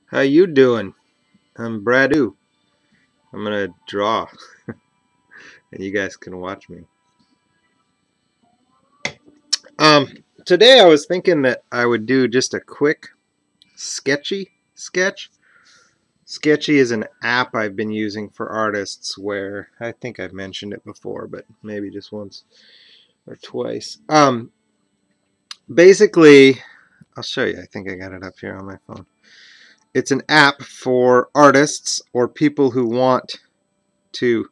How you doing? I'm Bradu. I'm gonna draw, and you guys can watch me. Um, Today I was thinking that I would do just a quick sketchy sketch. Sketchy is an app I've been using for artists where I think I've mentioned it before, but maybe just once or twice. Basically, I'll show you. I think I got it up here on my phone. It's an app for artists or people who want to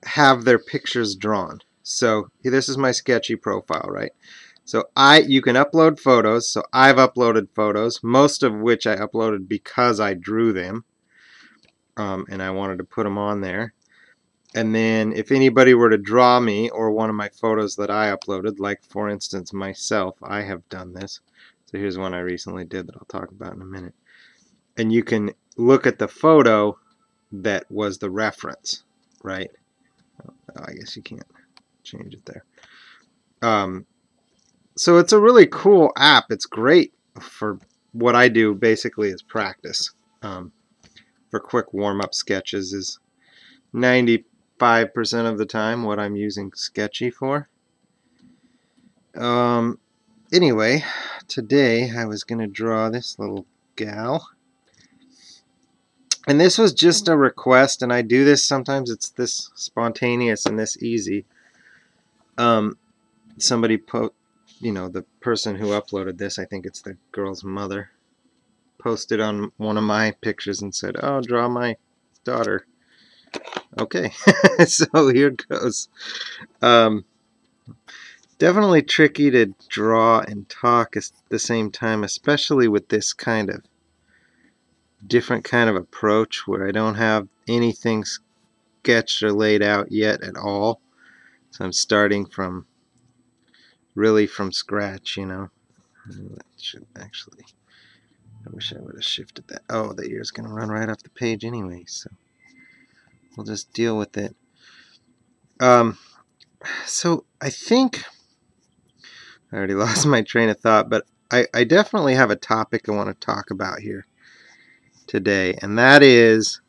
have their pictures drawn. So this is my sketchy profile, right? So you can upload photos. So I've uploaded photos, most of which I uploaded because I drew them, and I wanted to put them on there. And then if anybody were to draw me or one of my photos that I uploaded, like for instance myself, I have done this. So here's one I recently did that I'll talk about in a minute. And you can look at the photo that was the reference, right? Oh, I guess you can't change it there. So it's a really cool app. It's great for what I do basically is practice. For quick warm-up sketches is 95% of the time what I'm using Sketchy for. Anyway, today I was going to draw this little gal. And this was just a request, and I do this sometimes. It's this spontaneous and this easy. Somebody the person who uploaded this, I think it's the girl's mother, posted on one of my pictures and said, "Oh, draw my daughter." Okay, so here goes. Definitely tricky to draw and talk at the same time, especially with this kind of different kind of approach where I don't have anything sketched or laid out yet at all. So I'm starting from really from scratch, you know. That should actually, I wish I would have shifted that. Oh, the ear's going to run right off the page anyway, so we'll just deal with it. So I think I already lost my train of thought, but I definitely have a topic I want to talk about here today, and that is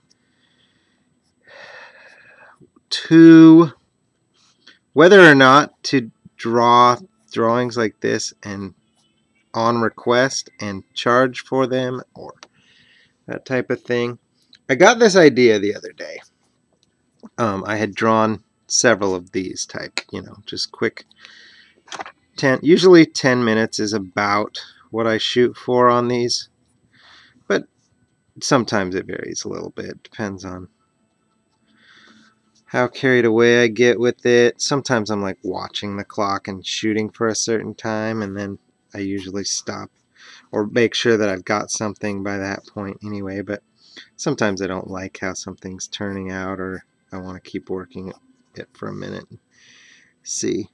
to whether or not to draw drawings like this and on request and charge for them or that type of thing. I got this idea the other day. I had drawn several of these type, just quick usually 10 minutes is about what I shoot for on these, but sometimes it varies a little bit. Depends on how carried away I get with it. Sometimes I'm like watching the clock and shooting for a certain time, and then I usually stop or make sure that I've got something by that point anyway, but sometimes I don't like how something's turning out, or I want to keep working it for a minute and see.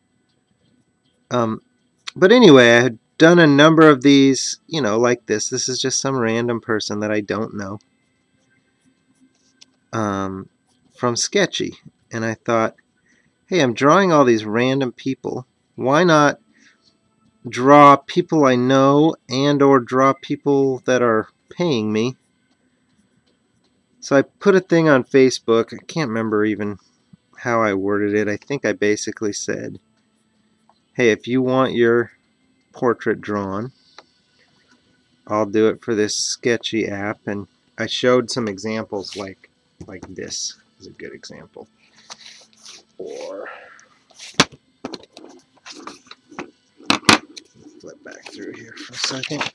But anyway, I had done a number of these, like this. This is just some random person that I don't know, from Sketchy. And I thought, hey, I'm drawing all these random people. Why not draw people I know and or draw people that are paying me? So I put a thing on Facebook. I can't remember even how I worded it. I think I basically said, hey, if you want your portrait drawn, I'll do it for this Sketchy app. And I showed some examples like this is a good example. Or flip back through here for a second.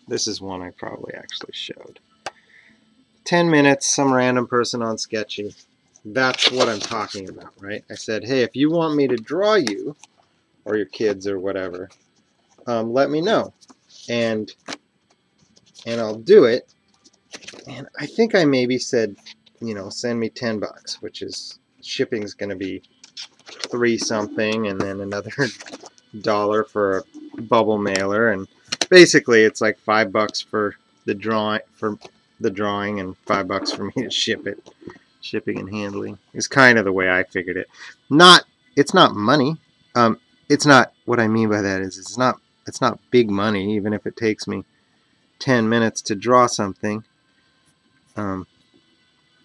This is one I probably actually showed. 10 minutes, some random person on Sketchy. That's what I'm talking about, right? I said, hey, if you want me to draw you, or your kids or whatever, let me know. And I'll do it. And I think I maybe said, send me $10, which is shipping's going to be $3 something, and then another $1 for a bubble mailer, and basically it's like $5 for the drawing and $5 for me to ship it. Shipping and handling is kind of the way I figured it. It's not money. It's not, what I mean by that is it's not it's not big money, even if it takes me 10 minutes to draw something.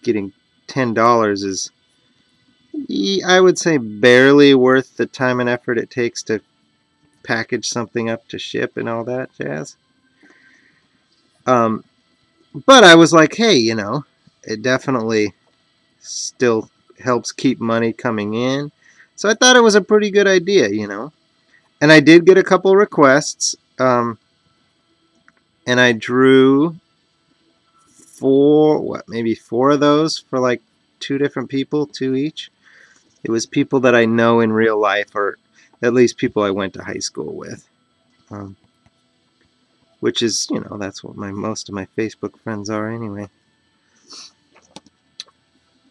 Getting $10 is, I would say, barely worth the time and effort it takes to package something up to ship and all that jazz. But I was like, hey, you know, it definitely still helps keep money coming in. So I thought it was a pretty good idea, you know. And I did get a couple requests, and I drew maybe four of those for like 2 different people, 2 each. It was people that I know in real life, or at least people I went to high school with. Which is, you know, that's what most of my Facebook friends are anyway.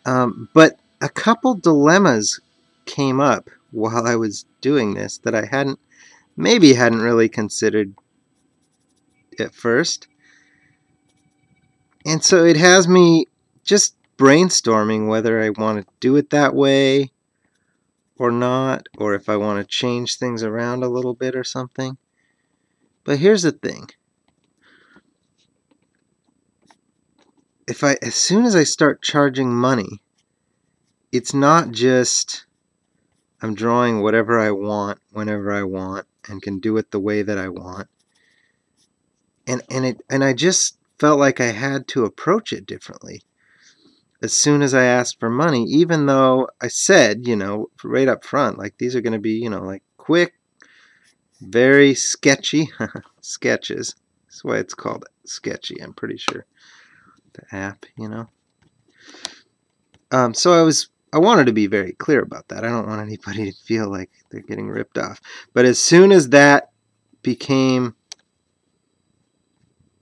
But a couple dilemmas came up while I was doing this that I hadn't really considered at first. And so it has me just brainstorming whether I want to do it that way or not, or if I want to change things around a little bit or something. But here's the thing. As soon as I start charging money, it's not just I'm drawing whatever I want, whenever I want, and can do it the way that I want. And I just felt like I had to approach it differently. As soon as I asked for money, even though I said, you know, right up front, like these are going to be, you know, like quick, very sketchy sketches. That's why it's called sketchy, I'm pretty sure. The app, you know. So I wanted to be very clear about that. I don't want anybody to feel like they're getting ripped off. But as soon as that became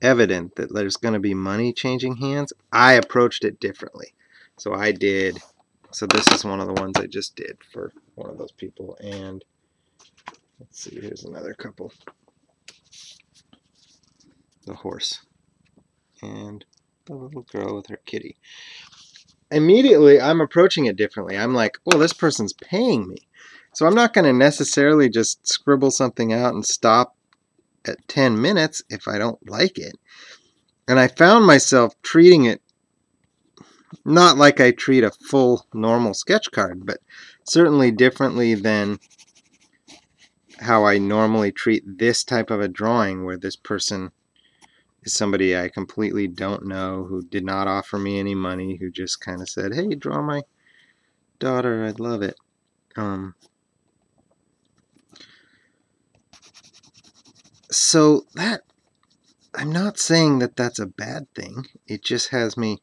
evident that there's going to be money changing hands, I approached it differently. So this is one of the ones I just did for one of those people. And let's see, here's another couple. The horse and the little girl with her kitty. Immediately, I'm approaching it differently. I'm like, oh, this person's paying me. So I'm not going to necessarily just scribble something out and stop at 10 minutes if I don't like it. And I found myself treating it not like I treat a full normal sketch card, but certainly differently than how I normally treat this type of a drawing, where this person is somebody I completely don't know, who did not offer me any money, who just kind of said, hey, draw my daughter, I'd love it. So that, I'm not saying that that's a bad thing. It just has me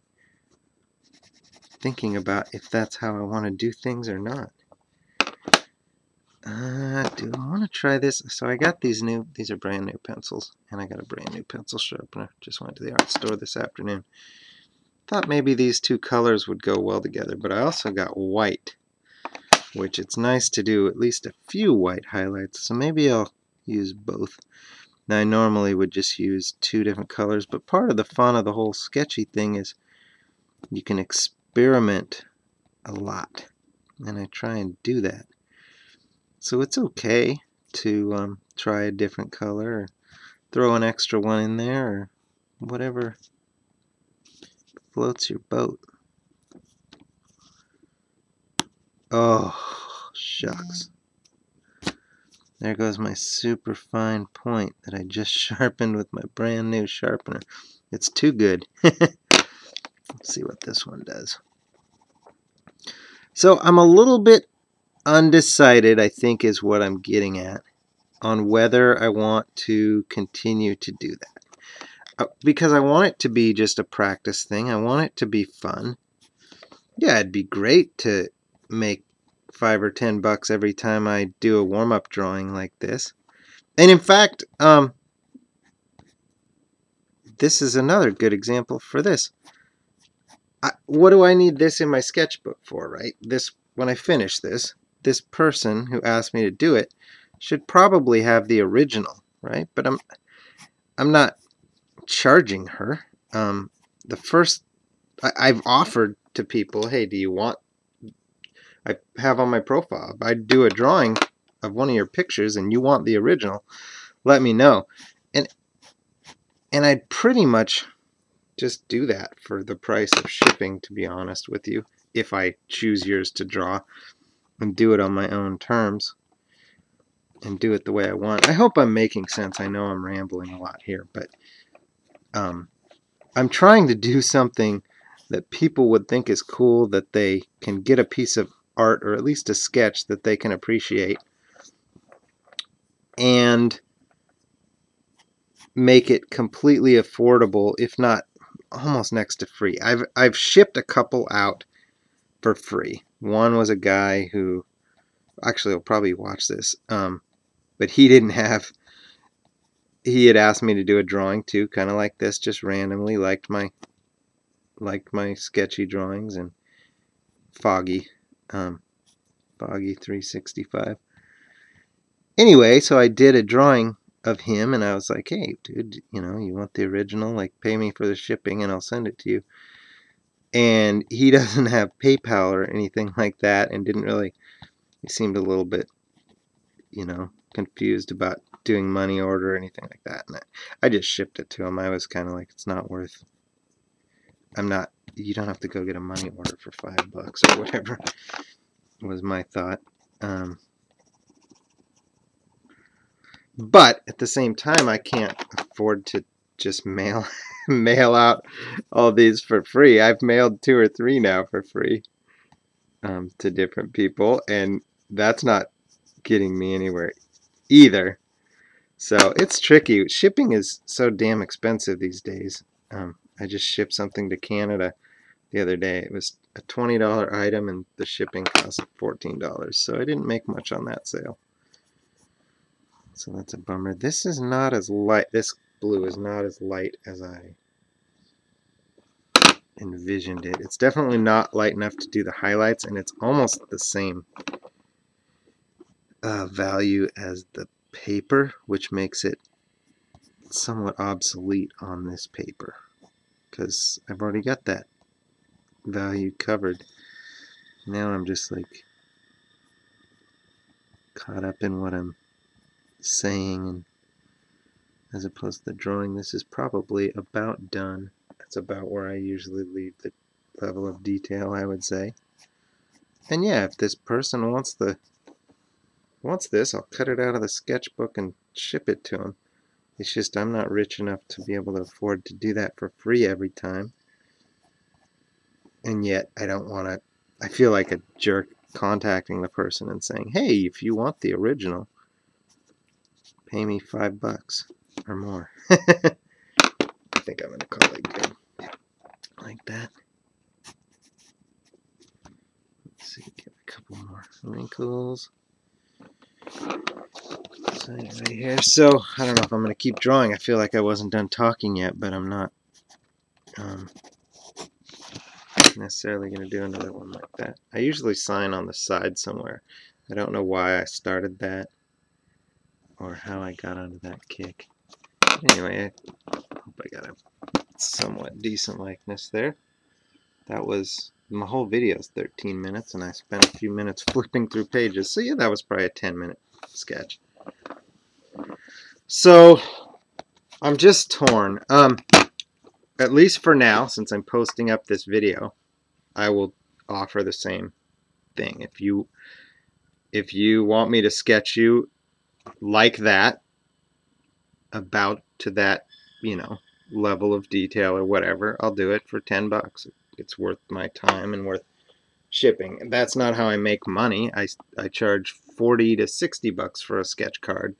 thinking about if that's how I want to do things or not. Do I want to try this? So I got these are brand new pencils, and I got a brand new pencil sharpener. Just went to the art store this afternoon. Thought maybe these 2 colors would go well together, but I also got white, which it's nice to do at least a few white highlights, so maybe I'll use both. Now I normally would just use 2 different colors, but part of the fun of the whole sketchy thing is you can experiment a lot, and I try and do that. So it's okay to try a different color, or throw an extra one in there, or whatever floats your boat. Oh, shucks. There goes my super fine point that I just sharpened with my brand new sharpener. It's too good. Let's see what this one does. So I'm a little bit undecided, I think is what I'm getting at, on whether I want to continue to do that. Because I want it to be just a practice thing. I want it to be fun. Yeah, it'd be great to make $5 or $10 every time I do a warm-up drawing like this. And in fact, this is another good example for this. What do I need this in my sketchbook for, right? When I finish this person who asked me to do it should probably have the original, right? But I'm not charging her. I've offered to people, hey, do you want, I have on my profile, if I do a drawing of one of your pictures and you want the original, let me know. And I'd pretty much just do that for the price of shipping, to be honest with you, if I choose yours to draw and do it on my own terms and do it the way I want. I hope I'm making sense. I know I'm rambling a lot here, but I'm trying to do something that people would think is cool, that they can get a piece of art or at least a sketch that they can appreciate and make it completely affordable, if not almost next to free. I've shipped a couple out for free. One was a guy who actually will probably watch this, but he didn't have. He had asked me to do a drawing too, kind of like this, just randomly. Liked my sketchy drawings and Foggy, Foggy 365. Anyway, so I did a drawing of him, and I was like, hey, dude, you know, you want the original? Like, pay me for the shipping, and I'll send it to you. And he doesn't have PayPal or anything like that, and didn't really. He seemed a little bit, you know, confused about doing money order or anything like that. And I just shipped it to him. I was kind of like, it's not worth. You don't have to go get a money order for $5 or whatever. Was my thought. But at the same time, I can't afford to just mail out all these for free. I've mailed 2 or 3 now for free to different people, and that's not getting me anywhere either. So it's tricky. Shipping is so damn expensive these days. I just shipped something to Canada the other day. It was a $20 item, and the shipping cost $14. So I didn't make much on that sale. So that's a bummer. This is not as light. This blue is not as light as I envisioned it. It's definitely not light enough to do the highlights, and it's almost the same value as the paper, which makes it somewhat obsolete on this paper because I've already got that value covered. Now I'm just like caught up in what I'm saying, and as opposed to the drawing, this is probably about done. That's about where I usually leave the level of detail, I would say. And yeah, if this person wants this, I'll cut it out of the sketchbook and ship it to them. It's just I'm not rich enough to be able to afford to do that for free every time. And yet I don't want to. I feel like a jerk contacting the person and saying, hey, if you want the original, pay me $5 or more. I think I'm going to call it good. Like that. Let's see, get a couple more wrinkles. So right here. So I don't know if I'm going to keep drawing. I feel like I wasn't done talking yet, but I'm not necessarily going to do another one like that. I usually sign on the side somewhere. I don't know why I started that or how I got onto that kick. Anyway, I hope I got a somewhat decent likeness there. That was, my whole video is 13 minutes, and I spent a few minutes flipping through pages. So yeah, that was probably a 10-minute sketch. So I'm just torn. At least for now, since I'm posting up this video, I will offer the same thing. If you want me to sketch you like that, about to that, you know, level of detail or whatever, I'll do it for $10. It's worth my time and worth shipping. That's not how I make money. I charge $40 to $60 for a sketch card,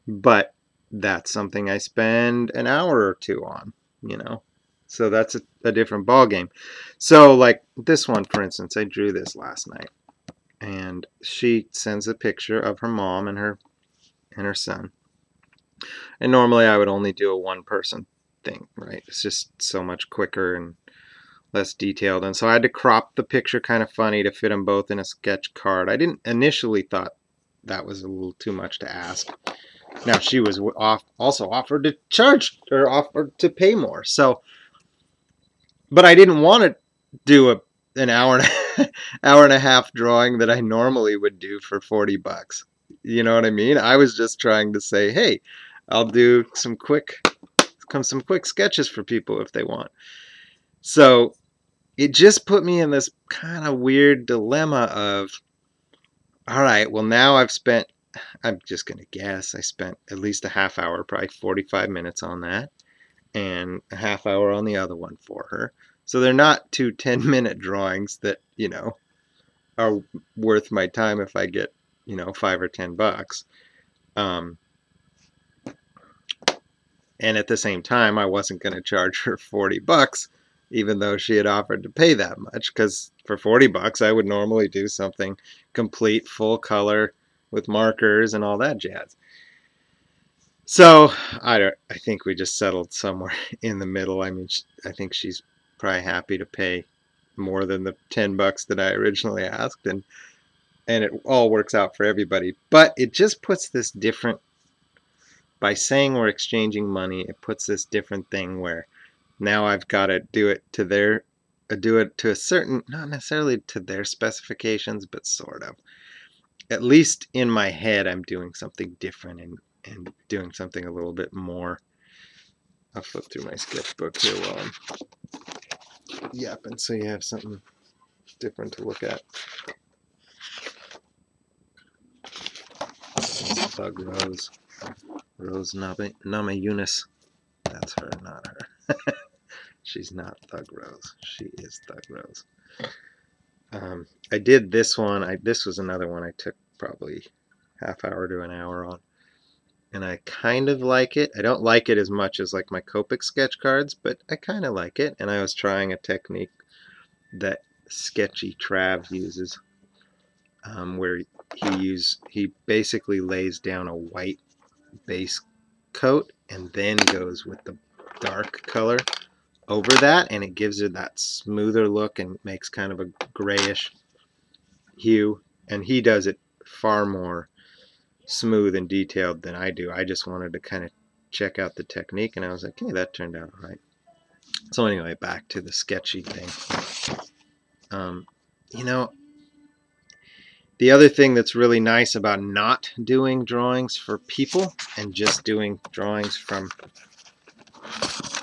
but that's something I spend an hour or two on, you know. So that's a different ball game. So like this one, for instance, I drew this last night, and she sends a picture of her mom and her son. And normally I would only do a one-person thing, right? It's just so much quicker and less detailed. And so I had to crop the picture kind of funny to fit them both in a sketch card. I didn't initially thought that was a little too much to ask. Now she was also offered to charge or offered to pay more. So, but I didn't want to do an hour and a half drawing that I normally would do for $40. You know what I mean? I was just trying to say, hey, I'll do some quick sketches for people if they want. So it just put me in this kind of weird dilemma of, all right, well, now I'm just going to guess, I spent at least a half hour, probably 45 minutes on that, and a half hour on the other one for her. So they're not two 10-minute drawings that, are worth my time if I get, $5 or $10. Um, and at the same time, I wasn't going to charge her $40, even though she had offered to pay that much, because for $40, I would normally do something complete, full color with markers and all that jazz. So I think we just settled somewhere in the middle. I mean, I think she's probably happy to pay more than the $10 that I originally asked, and it all works out for everybody. But it just puts this different, by saying we're exchanging money, it puts this different thing where now I've got to do it to a certain, not necessarily to their specifications, but sort of. At least in my head, I'm doing something different and doing something a little bit more. I'll flip through my sketchbook here while I'm yapping so you have something different to look at. Thug Rose. Rose Nama Eunice. That's her, not her. She's not Thug Rose. She is Thug Rose. I did this one. This was another one I took probably half hour to an hour on. And I kind of like it. I don't like it as much as like my Copic sketch cards, but I kind of like it. And I was trying a technique that Sketchy Trav uses, where he basically lays down a white base coat and then goes with the dark color over that, and it gives it that smoother look and makes kind of a grayish hue. And he does it far more smooth and detailed than I do. I just wanted to kind of check out the technique, and I was like, hey, that turned out all right. So anyway, back to the sketchy thing. The other thing that's really nice about not doing drawings for people and just doing drawings from,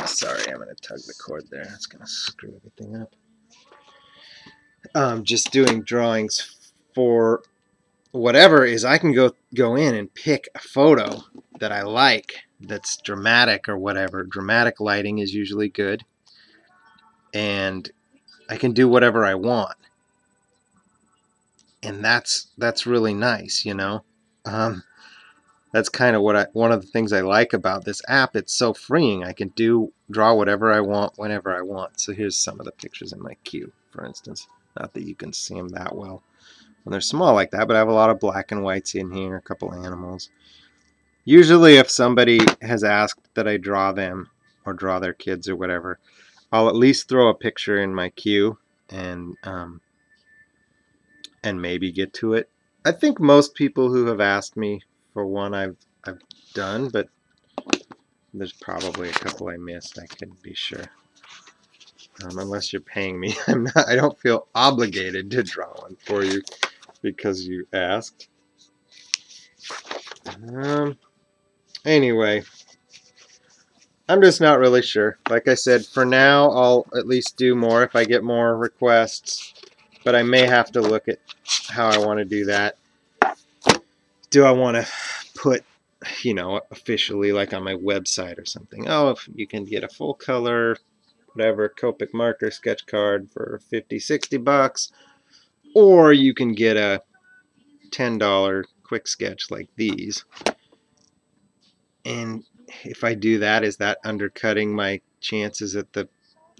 sorry, I'm going to tug the cord there. That's going to screw everything up. Just doing drawings for whatever is I can go in and pick a photo that I like that's dramatic or whatever. Dramatic lighting is usually good, and I can do whatever I want, and that's really nice, That's kind of one of the things I like about this app. It's so freeing. I can draw whatever I want whenever I want. So here's some of the pictures in my queue, for instance. Not that you can see them that well when they're small like that, but I have a lot of black and whites in here, a couple animals. Usually if somebody has asked that I draw them or draw their kids or whatever, I'll at least throw a picture in my queue and maybe get to it. I think most people who have asked me for one I've done, but there's probably a couple I missed. I couldn't be sure. Unless you're paying me, I don't feel obligated to draw one for you because you asked. Anyway, I'm just not really sure. Like I said, for now, I'll at least do more if I get more requests, but I may have to look at how I want to do that. Do I want to put, officially like on my website or something? Oh, if you can get a full color, whatever, Copic marker sketch card for $50-$60, or you can get a $10 quick sketch like these. And if I do that, is that undercutting my chances at the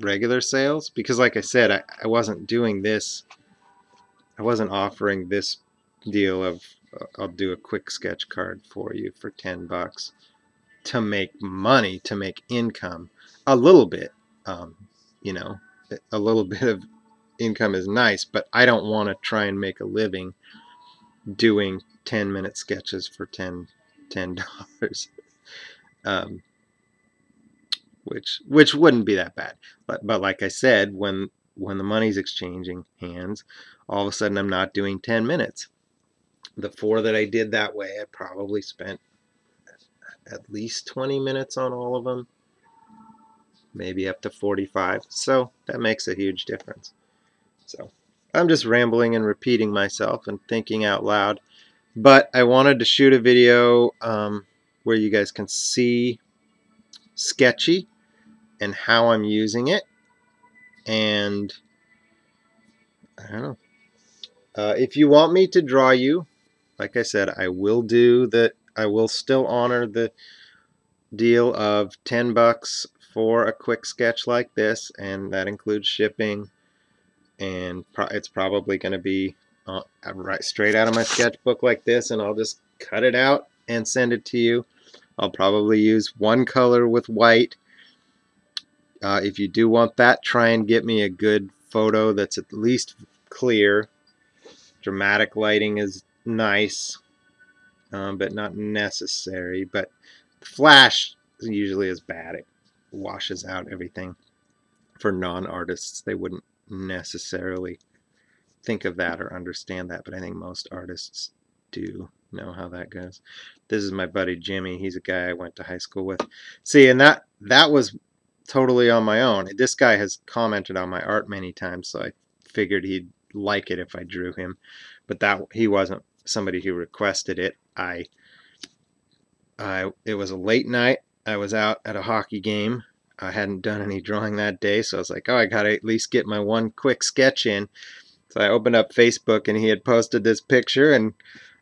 regular sales? Because like I said, I wasn't doing this. I wasn't offering this deal of I'll do a quick sketch card for you for $10 to make money, to make income. A little bit, a little bit of income is nice, but I don't want to try and make a living doing 10-minute sketches for $10. Which wouldn't be that bad. But like I said, when the money's exchanging hands, all of a sudden I'm not doing 10 minutes. The 4 that I did that way, I probably spent at least 20 minutes on all of them, maybe up to 45. So that makes a huge difference. So I'm just rambling and repeating myself and thinking out loud. But I wanted to shoot a video where you guys can see Sketchy and how I'm using it. And I don't know. If you want me to draw you, like I said, I will do that. I will still honor the deal of $10 for a quick sketch like this, and that includes shipping. And it's probably going to be right straight out of my sketchbook like this, and I'll just cut it out and send it to you. I'll probably use one color with white. If you do want that, try and get me a good photo that's at least clear. Dramatic lighting is nice, but not necessary. But flash usually is bad. It washes out everything. For non-artists, they wouldn't necessarily think of that or understand that, but I think most artists do know how that goes. This is my buddy Jimmy. He's a guy I went to high school with. See, and that was totally on my own. This guy has commented on my art many times, so I figured he'd like it if I drew him. But that he wasn't somebody who requested it. It was a late night. I was out at a hockey game. I hadn't done any drawing that day, so I was like, oh, I gotta at least get my one quick sketch in. So I opened up Facebook, and he had posted this picture, and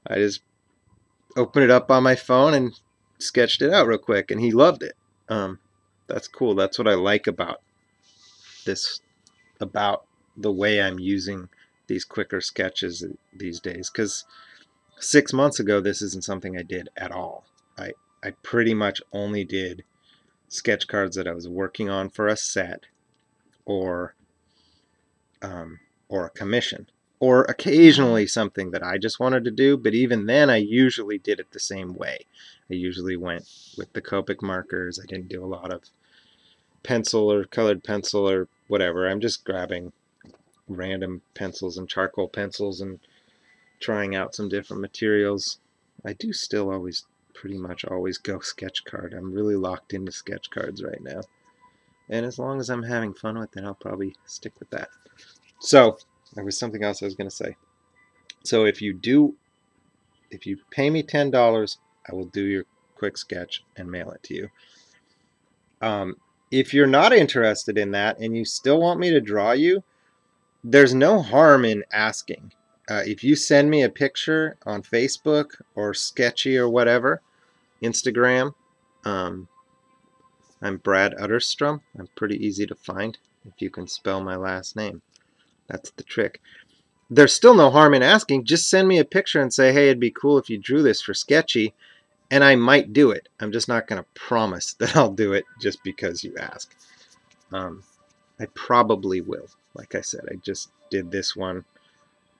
I just opened it up on my phone and sketched it out real quick, and he loved it. That's cool. That's what I like about this, about the way I'm using these quicker sketches these days, because 6 months ago this isn't something I did at all. I pretty much only did sketch cards that I was working on for a set, or a commission, or occasionally something that I just wanted to do. But even then, I usually did it the same way. I usually went with the Copic markers. I didn't do a lot of pencil or colored pencil or whatever. I'm just grabbing random pencils and charcoal pencils and trying out some different materials. I do still always, pretty much always, go sketch card. I'm really locked into sketch cards right now. And as long as I'm having fun with it, I'll probably stick with that. So, there was something else I was going to say. So if you pay me $10, I will do your quick sketch and mail it to you. If you're not interested in that and you still want me to draw you, there's no harm in asking. If you send me a picture on Facebook or Sketchy or whatever, Instagram, I'm Brad Utterstrom. I'm pretty easy to find if you can spell my last name. That's the trick. There's still no harm in asking. Just send me a picture and say, hey, it'd be cool if you drew this for Sketchy, and I might do it. I'm just not going to promise that I'll do it just because you ask. I probably will. Like I said, I just did this one.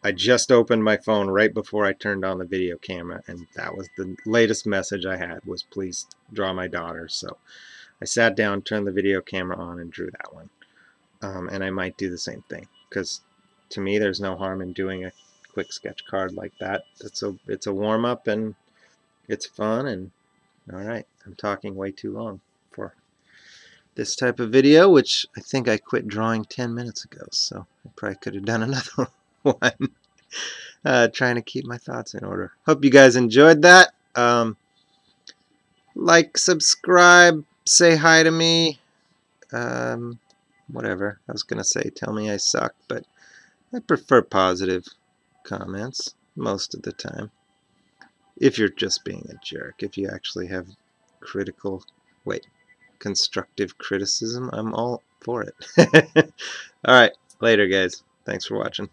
I just opened my phone right before I turned on the video camera, and that was the latest message I had, was please draw my daughter. So I sat down, turned the video camera on, and drew that one. And I might do the same thing, because to me there's no harm in doing a quick sketch card like that. It's a warm-up, and it's fun. And alright, I'm talking way too long for this type of video, which I think I quit drawing 10 minutes ago, so I probably could have done another one. Trying to keep my thoughts in order. Hope you guys enjoyed that. Like, subscribe, say hi to me, whatever. I was gonna say tell me I suck, but I prefer positive comments most of the time. If you're just being a jerk. If you actually have constructive criticism, I'm all for it. Alright, later guys. Thanks for watching.